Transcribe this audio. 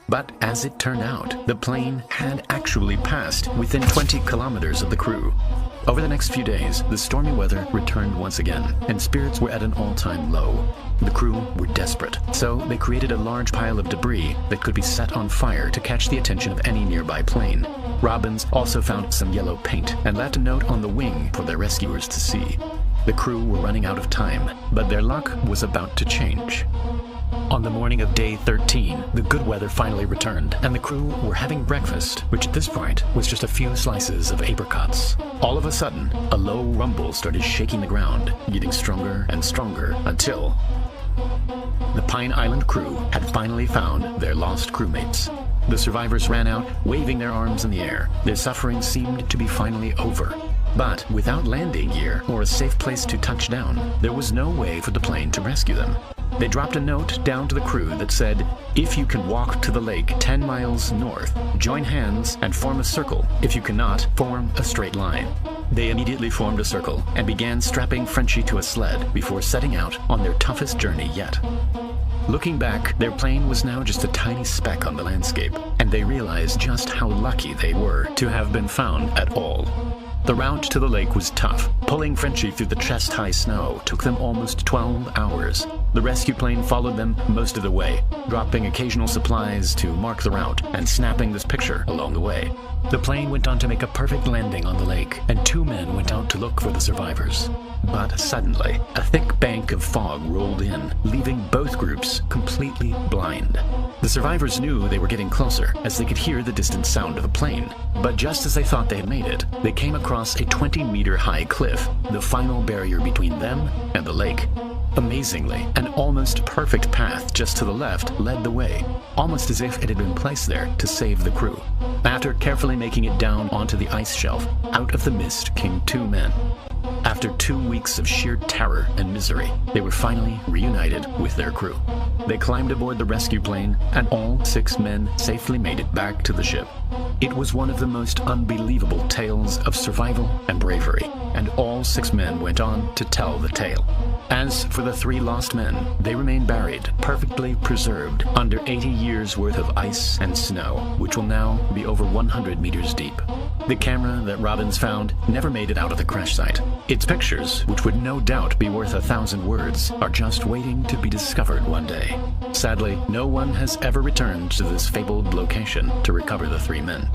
But as it turned out, the plane had actually passed within 20 kilometers of the crew. Over the next few days, the stormy weather returned once again, and spirits were at an all-time low. The crew were desperate, so they created a large pile of debris that could be set on fire to catch the attention of any nearby plane. Robbins also found some yellow paint and left a note on the wing for their rescuers to see. The crew were running out of time, but their luck was about to change. On the morning of day 13, the good weather finally returned, and the crew were having breakfast, which at this point was just a few slices of apricots. All of a sudden, a low rumble started shaking the ground, getting stronger and stronger until the Pine Island crew had finally found their lost crewmates. The survivors ran out, waving their arms in the air. Their suffering seemed to be finally over. But without landing gear or a safe place to touch down, there was no way for the plane to rescue them. They dropped a note down to the crew that said, "If you can walk to the lake 10 miles north, join hands and form a circle. If you cannot, form a straight line." They immediately formed a circle and began strapping Frenchie to a sled before setting out on their toughest journey yet. Looking back, their plane was now just a tiny speck on the landscape, and they realized just how lucky they were to have been found at all. The route to the lake was tough. Pulling Frenchie through the chest-high snow took them almost 12 hours. The rescue plane followed them most of the way, dropping occasional supplies to mark the route and snapping this picture along the way. The plane went on to make a perfect landing on the lake, and 2 men went out to look for the survivors. But suddenly, a thick bank of fog rolled in, leaving both groups completely blind. The survivors knew they were getting closer, as they could hear the distant sound of a plane. But just as they thought they had made it, they came across a 20-meter-high cliff, the final barrier between them and the lake. Amazingly, an almost perfect path just to the left led the way, almost as if it had been placed there to save the crew. After carefully making it down onto the ice shelf, out of the mist came 2 men. After 2 weeks of sheer terror and misery, they were finally reunited with their crew. They climbed aboard the rescue plane, and all 6 men safely made it back to the ship. It was one of the most unbelievable tales of survival and bravery, and all 6 men went on to tell the tale. As for the 3 lost men, they remain buried, perfectly preserved, under 80 years' worth of ice and snow, which will now be over 100 meters deep. The camera that Robbins found never made it out of the crash site. Its pictures, which would no doubt be worth 1,000 words, are just waiting to be discovered one day. Sadly, no one has ever returned to this fabled location to recover the 3 men.